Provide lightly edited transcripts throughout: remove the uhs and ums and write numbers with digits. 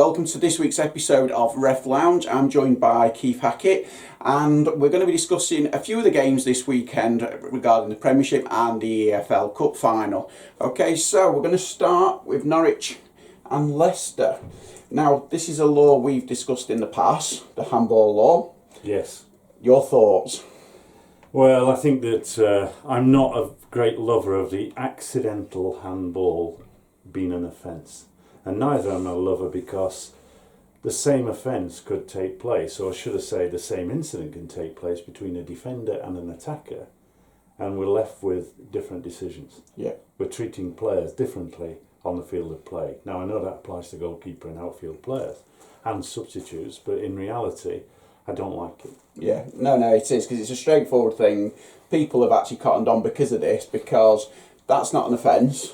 welcome to this week's episode of Ref Lounge. I'm joined by Keith Hackett, and we're going to be discussing a few of the games this weekend regarding the Premiership and the EFL Cup final. Okay, so we're going to start with Norwich and Leicester. Now, this is a law we've discussed in the past, the handball law. Yes. Your thoughts? Well, I think that I'm not a great lover of the accidental handball being an offence. And neither am I a lover because the same offence could take place, or should I say the same incident can take place between a defender and an attacker, and we're left with different decisions. Yeah. We're treating players differently on the field of play. Now, I know that applies to goalkeeper and outfield players and substitutes, but in reality, I don't like it. Yeah, no, it is, because it's a straightforward thing. People have actually cottoned on because of this, because that's not an offence,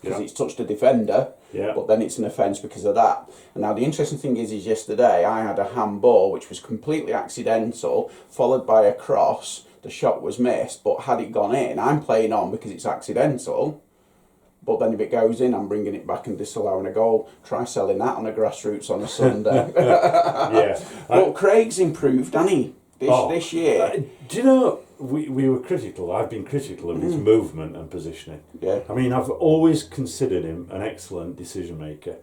because it's touched a defender. Yeah. But then it's an offence because of that. And now the interesting thing is yesterday I had a handball which was completely accidental, followed by a cross. The shot was missed, but had it gone in, I'm playing on because it's accidental. But then if it goes in, I'm bringing it back and disallowing a goal. Try selling that on a grassroots on a Sunday. Yeah. But Craig's improved, hasn't he, this year? Do you know, we were critical. I've been critical of his movement and positioning. Yeah. I mean, I've always considered him an excellent decision maker.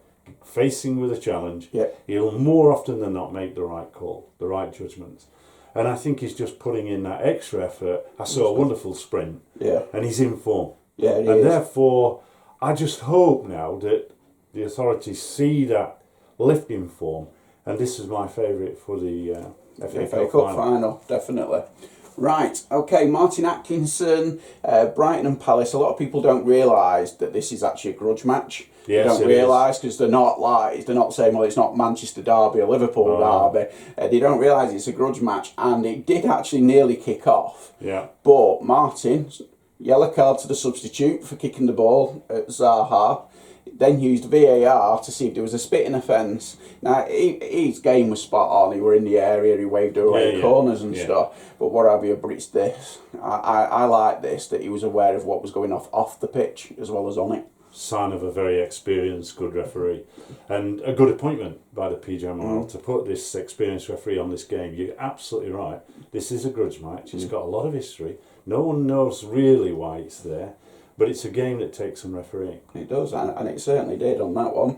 Facing with a challenge, Yeah. he'll more often than not make the right call, the right judgments. And I think he's just putting in that extra effort. I saw a wonderful sprint. Yeah. And he's in form. Yeah, he and is. therefore, I just hope now that the authorities see that lift in form. And this is my favourite for the FA Cup final, definitely. Right, okay, Martin Atkinson, Brighton and Palace. A lot of people don't realise that this is actually a grudge match. Yes, they don't realise, because they're not saying, well, it's not Manchester derby or Liverpool derby. They don't realise it's a grudge match, and it did actually nearly kick off. Yeah. But Martin, yellow card to the substitute for kicking the ball at Zaha, then used VAR to see if there was a spitting offence. Now, his game was spot on. He were in the area, he waved away corners and stuff. But what have you, but it's this. I like this, that he was aware of what was going off the pitch as well as on it. Sign of a very experienced, good referee. And a good appointment by the PJ Morel to put this experienced referee on this game. You're absolutely right. This is a grudge match. It's got a lot of history. No one knows really why it's there. But it's a game that takes some refereeing. It does, and it certainly did on that one.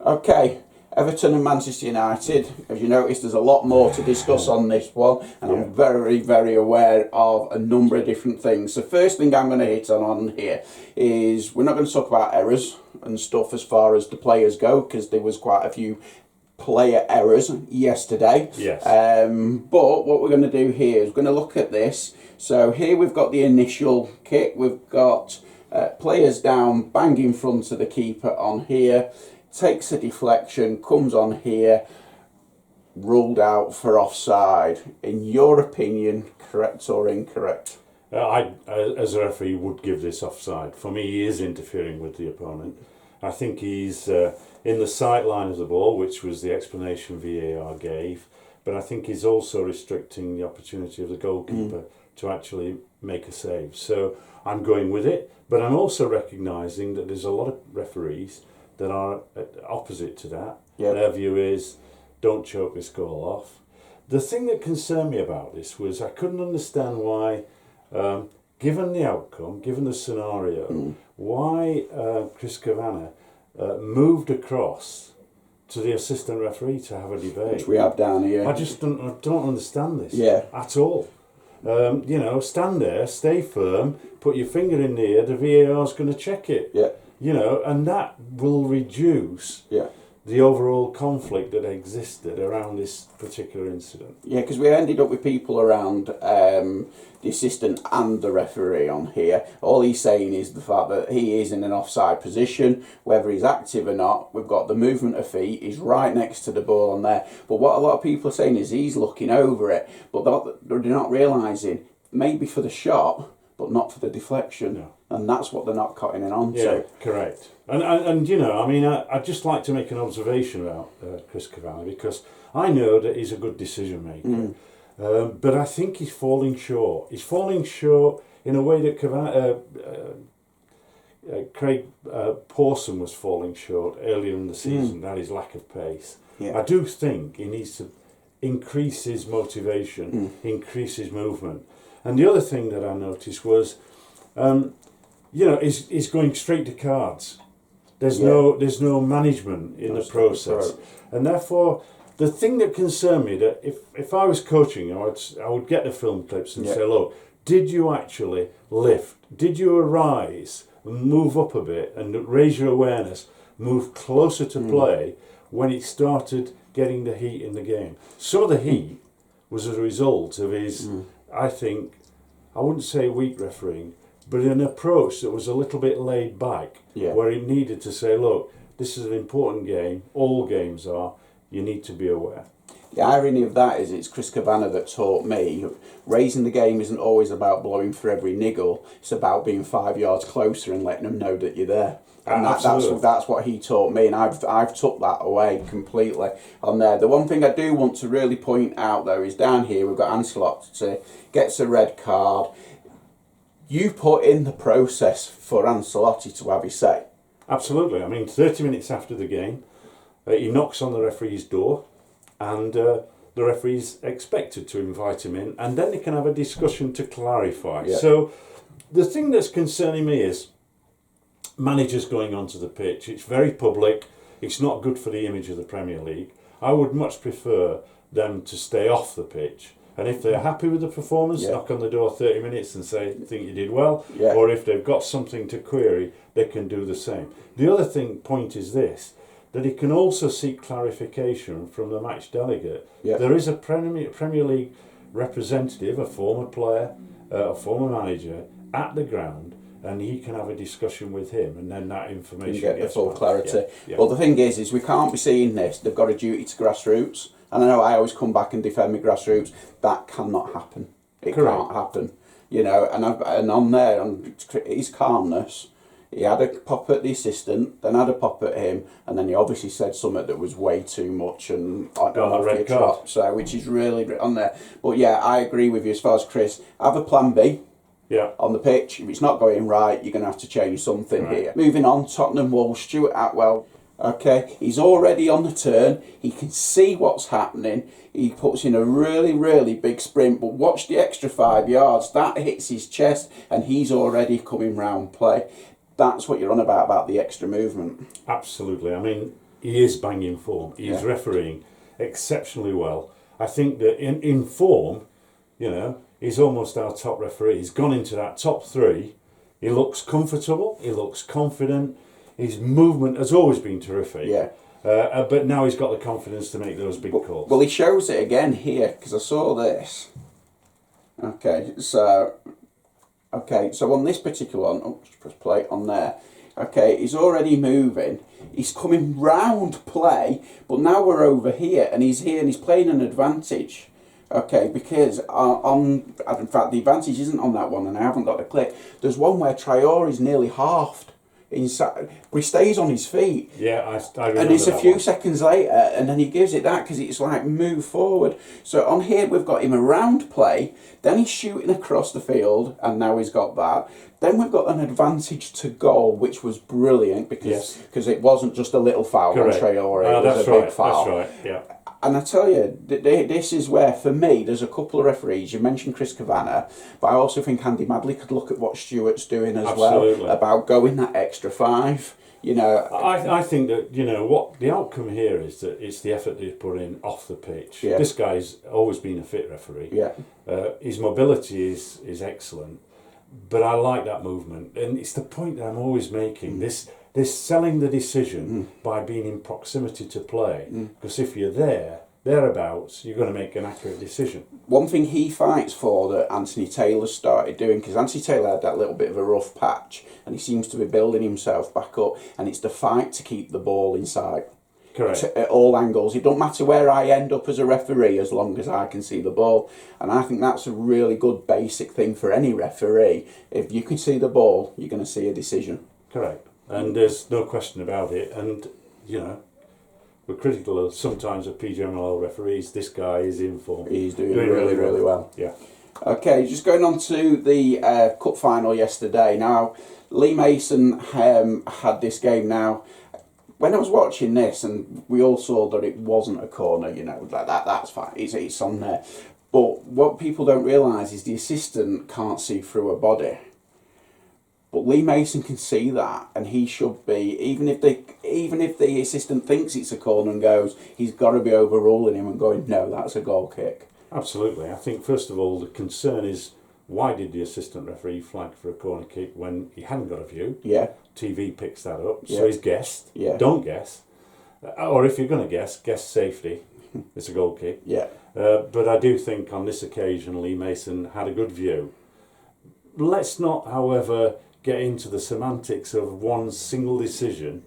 Okay, Everton and Manchester United. As you noticed, there's a lot more to discuss on this one, and I'm very, very aware of a number of different things. The first thing I'm going to hit on here is we're not going to talk about errors and stuff as far as the players go, because there was quite a few player errors yesterday. Yes. But what we're going to do here is we're going to look at this. So here we've got the initial kick. We've got players down, bang in front of the keeper on here, takes a deflection, comes on here, ruled out for offside. In your opinion, correct or incorrect? I, as a referee, would give this offside. For me, he is interfering with the opponent. I think he's in the sight line of the ball, which was the explanation VAR gave, but I think he's also restricting the opportunity of the goalkeeper to actually make a save. So I'm going with it, but I'm also recognising that there's a lot of referees that are opposite to that. Yep. Their view is, don't choke this goal off. The thing that concerned me about this was I couldn't understand why, given the outcome, given the scenario, why Chris Kavanagh moved across to the assistant referee to have a debate. Which we have down here. I just don't understand this at all. Stand there, stay firm, put your finger in the air, the VAR's going to check it. Yeah. And that will reduce the overall conflict that existed around this particular incident. Yeah, because we ended up with people around the assistant and the referee on here. All he's saying is the fact that he is in an offside position, whether he's active or not. We've got the movement of feet, he's right next to the ball on there. But what a lot of people are saying is he's looking over it, but they're not realising, maybe for the shot, but not for the deflection. No. And that's what they're not cutting in on to. Yeah, correct. And I'd just like to make an observation about Chris Kavanagh, because I know that he's a good decision maker. But I think he's falling short. He's falling short in a way that Craig Pawson was falling short earlier in the season. That is lack of pace. Yeah. I do think he needs to increase his motivation, increase his movement. And the other thing that I noticed was, he's going straight to cards. There's no management in the process, and therefore the thing that concerned me, that if I was coaching, I would get the film clips and say, look, did you actually lift? Did you arise and move up a bit and raise your awareness, move closer to play when it started getting the heat in the game? So the heat was a result of his, I think, I wouldn't say weak refereeing, but an approach that was a little bit laid back, where he needed to say, look, this is an important game, all games are, you need to be aware. The irony of that is it's Chris Kavanagh that taught me raising the game isn't always about blowing for every niggle, it's about being 5 yards closer and letting them know that you're there. And that's what he taught me, and I've took that away completely on there. The one thing I do want to really point out though is down here we've got Ancelotti gets a red card. You put in the process for Ancelotti to have his say. Absolutely. I mean, 30 minutes after the game, he knocks on the referee's door, and the referee's expected to invite him in, and then they can have a discussion to clarify. Yeah. So the thing that's concerning me is managers going onto the pitch. It's very public. It's not good for the image of the Premier League. I would much prefer them to stay off the pitch. And if they're happy with the performance, knock on the door 30 minutes and say, think you did well. Yeah. Or if they've got something to query, they can do the same. The other point is this, that he can also seek clarification from the match delegate. Yeah. There is a Premier League representative, a former player, a former manager, at the ground, and he can have a discussion with him, and then that information You get the gets full back. clarity. Yeah. Well, the thing is we can't be seeing this. They've got a duty to grassroots. And I know I always come back and defend my grassroots. That cannot happen. It Correct. can't happen. And on there, on his calmness, he had a pop at the assistant, then had a pop at him, and then he obviously said something that was way too much and Got a red card. drop, so which is really on there. But yeah, I agree with you as far as Chris. Have a plan B. Yeah. On the pitch. If it's not going right, you're going to have to change something Right. here. Moving on, Tottenham Wolves, Stuart Atwell. Okay, he's already on the turn. He can see what's happening. He puts in a really, really big sprint, but watch the extra 5 yards. That hits his chest, and he's already coming round play. That's what you're on about the extra movement. Absolutely. I mean, he is banging form. He's refereeing exceptionally well. I think that in form, he's almost our top referee. He's gone into that top three. He looks comfortable. He looks confident. His movement has always been terrific. Yeah. But now he's got the confidence to make those big calls. Well, he shows it again here, because I saw this. Okay, so on this particular one, just press play on there. Okay, he's already moving. He's coming round play, but now we're over here, and he's here, and he's playing an advantage. Okay, because in fact, the advantage isn't on that one, and I haven't got the clip. There's one where Traore's nearly halved. But he stays on his feet. Yeah, I remember. And it's a few one. seconds later, and then he gives it that because it's like move forward. So on here we've got him around play, then he's shooting across the field, and now he's got that. Then we've got an advantage to goal, which was brilliant because it wasn't just a little foul on Traore, it was a big foul. That's right, yeah. And I tell you, this is where, for me, there's a couple of referees. You mentioned Chris Kavanagh, but I also think Andy Madley could look at what Stuart's doing as Absolutely. well, about going that extra 5. I think that, what the outcome here is that it's the effort that he's put in off the pitch. Yeah. This guy's always been a fit referee. Yeah. His mobility is excellent, but I like that movement. And it's the point that I'm always making. This selling the decision by being in proximity to play. Because if you're thereabouts, you're going to make an accurate decision. One thing he fights for that Anthony Taylor started doing, because Anthony Taylor had that little bit of a rough patch, and he seems to be building himself back up, and it's the fight to keep the ball inside. Correct. At all angles. It don't matter where I end up as a referee as long as I can see the ball. And I think that's a really good basic thing for any referee. If you can see the ball, you're going to see a decision. Correct. And there's no question about it. And, we're critical of sometimes of PGMOL referees. This guy is in form. He's doing really, really well. Yeah. Okay, just going on to the cup final yesterday. Now, Lee Mason had this game now. When I was watching this, and we all saw that it wasn't a corner, you know, like that's fine, it's on there. But what people don't realise is the assistant can't see through a body. But Lee Mason can see that, and he should be, even if the assistant thinks it's a corner and goes, he's got to be overruling him and going, no, that's a goal kick. Absolutely. I think, first of all, the concern is, why did the assistant referee flag for a corner kick when he hadn't got a view? Yeah. TV picks that up, Yeah. so he's guessed. Yeah. Don't guess. Or if you're going to guess safety. It's a goal kick. Yeah. But I do think on this occasion, Lee Mason had a good view. Let's not, however, get into the semantics of one single decision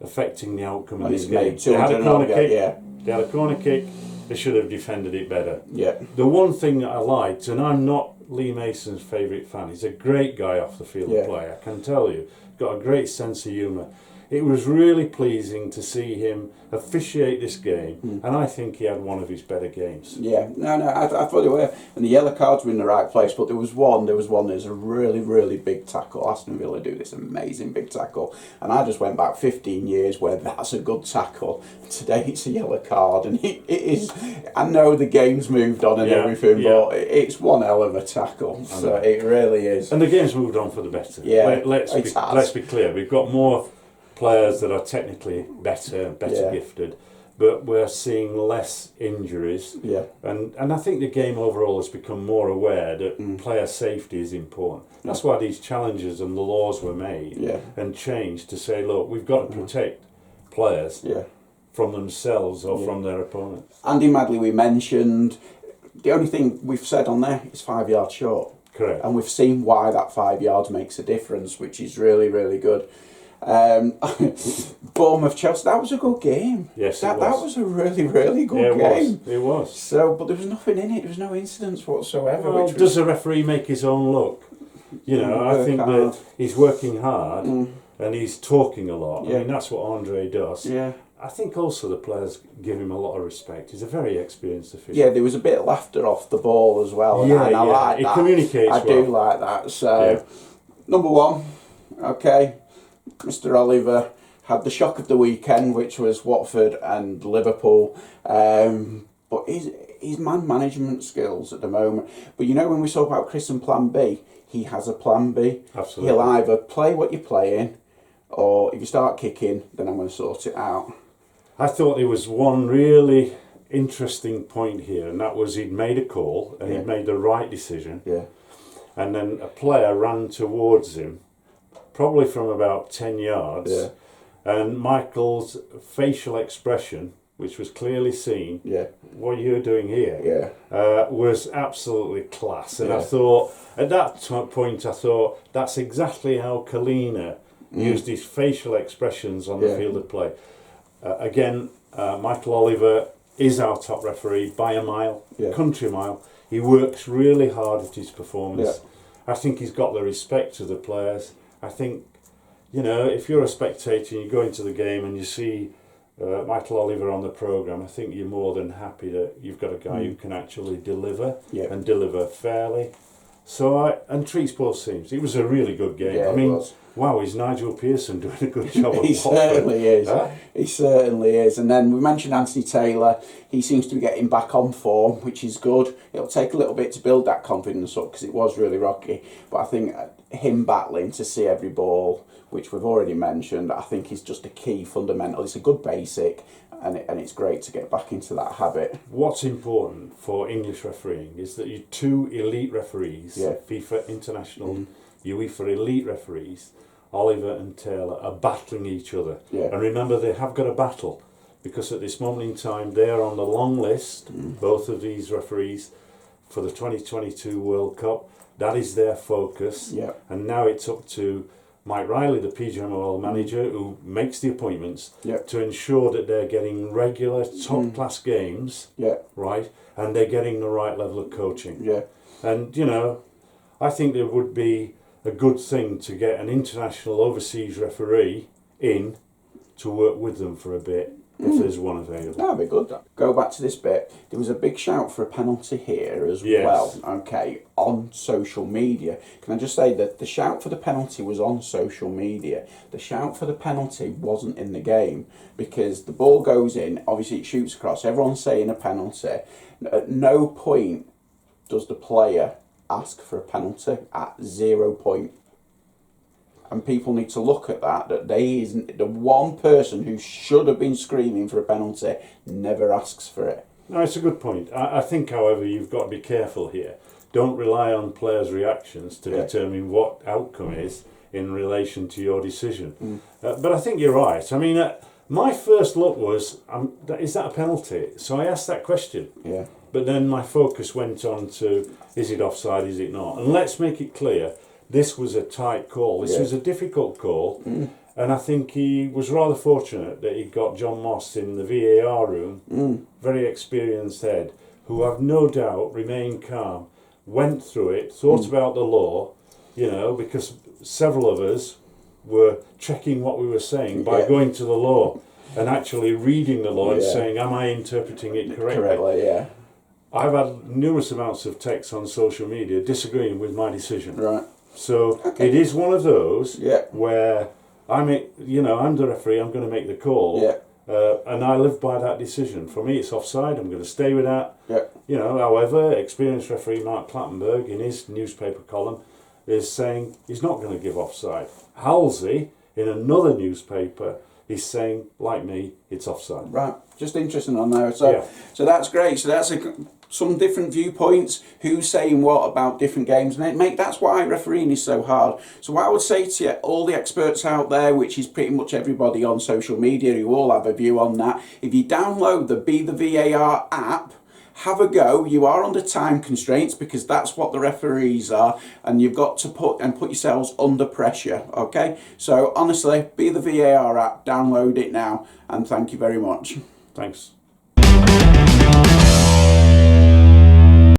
affecting the outcome of And this he's game. made They had a 200 corner yeah, kick. yeah. They had a corner kick. They should have defended it better. Yeah. The one thing that I liked, and I'm not Lee Mason's favourite fan, he's a great guy off the field Yeah. play, I can tell you. Got a great sense of humour. It was really pleasing to see him officiate this game, and I think he had one of his better games. Yeah, no, I thought they were, and the yellow cards were in the right place. But there was one. There's a really big tackle. Aston Villa do this amazing big tackle, and I just went back 15 years where that's a good tackle. Today it's a yellow card, and it is. I know the game's moved on and everything, but it's one hell of a tackle. So it really is. And the game's moved on for the better. Yeah, let's be clear. We've got more players that are technically better gifted, but we're seeing less injuries. Yeah. And I think the game overall has become more aware that player safety is important. That's why these challenges and the laws were made and changed to say, look, we've got to protect players from themselves or from their opponents. Andy Madley we mentioned. The only thing we've said on there is 5 yards short. Correct. And we've seen why that 5 yards makes a difference, which is really good. Bournemouth Chelsea, that was a good game. Yes, that was a really good game. It was. So, but there was nothing in it. There was no incidents whatsoever. Well, does the referee make his own look? You know, I think that he's working hard and he's talking a lot. I mean, that's what Andre does. Yeah. I think also the players give him a lot of respect. He's a very experienced official. Yeah, there was a bit of laughter off the ball as well. And I like that. It communicates I do like that. So, number one, okay. Mr. Oliver had the shock of the weekend, which was Watford and Liverpool. But his man management skills at the moment. But you know, when we talk about Chris and Plan B, he has a Plan B. Absolutely. He'll either play what you're playing, or if you start kicking, then I'm going to sort it out. I thought there was one really interesting point here, and that was he'd made a call and he'd made the right decision. Yeah. And then a player ran towards him, probably from about 10 yards. Yeah. And Michael's facial expression, which was clearly seen, what you're doing here, was absolutely class. And I thought, at that point, that's exactly how Kalina used his facial expressions on the field of play. Again, Michael Oliver is our top referee by a mile, country mile. He works really hard at his performance. I think he's got the respect of the players. I think, you know, if you're a spectator and you go into the game and you see Michael Oliver on the programme, I think you're more than happy that you've got a guy who can actually deliver and deliver fairly. So and treats both teams. It was a really good game. Yeah, I mean, it was. Wow, is Nigel Pearson doing a good job? He certainly is. He certainly is. And then we mentioned Anthony Taylor. He seems to be getting back on form, which is good. It'll take a little bit to build that confidence up because it was really rocky. But I think him battling to see every ball, which we've already mentioned, I think is just a key fundamental. It's a good basic, and it's great to get back into that habit. What's important for English refereeing is that you two elite referees, FIFA International, UEFA elite referees, Oliver and Taylor, are battling each other. And remember, they have got a battle because at this moment in time they are on the long list, both of these referees, for the 2022 World Cup. That is their focus. And now it's up to Mike Riley, the PGMOL manager, who makes the appointments, to ensure that they're getting regular top-class games, right, and they're getting the right level of coaching. And, you know, I think there would be a good thing to get an international overseas referee in to work with them for a bit, if there's one available. That'd be good, that. go back to this bit. There was a big shout for a penalty here as Yes. well. Okay, on social media. Can I just say that the shout for the penalty was on social media? The shout for the penalty wasn't in the game, because the ball goes in. Obviously, it shoots across. Everyone's saying a penalty. At no point does the player ask for a penalty. At 0 point. And people need to look at that the one person who should have been screaming for a penalty never asks for it. No, it's a good point. I think, however, you've got to be careful here. Don't rely on players' reactions to determine what outcome is in relation to your decision. But I think you're right. I mean, my first look was, is that a penalty? So I asked that question. Yeah. But then my focus went on to, is it offside, is it not? And let's make it clear, this was a tight call. This was a difficult call. And I think he was rather fortunate that he got John Moss in the VAR room, very experienced head, who I've no doubt remained calm, went through it, thought about the law, you know, because several of us were checking what we were saying by going to the law and actually reading the law and saying, am I interpreting it correctly? Correctly, yeah. I've had numerous amounts of texts on social media disagreeing with my decision. Right. So it is one of those where I'm the referee, I'm going to make the call, and I live by that decision. For me, it's offside. I'm going to stay with that. Yeah. You know, however, experienced referee Mark Clattenburg in his newspaper column is saying he's not going to give offside. Halsey in another newspaper is saying, like me, it's offside. Right. Just interesting on there. So that's great. So that's some different viewpoints, who's saying what about different games, and that's why refereeing is so hard. So what I would say to you, all the experts out there, which is pretty much everybody on social media who all have a view on that, if you download the Be the VAR app, have a go. You are under time constraints because that's what the referees are, and you've got to put yourselves under pressure. Okay, so honestly, Be the VAR app, download it now, and thank you very much. Thanks.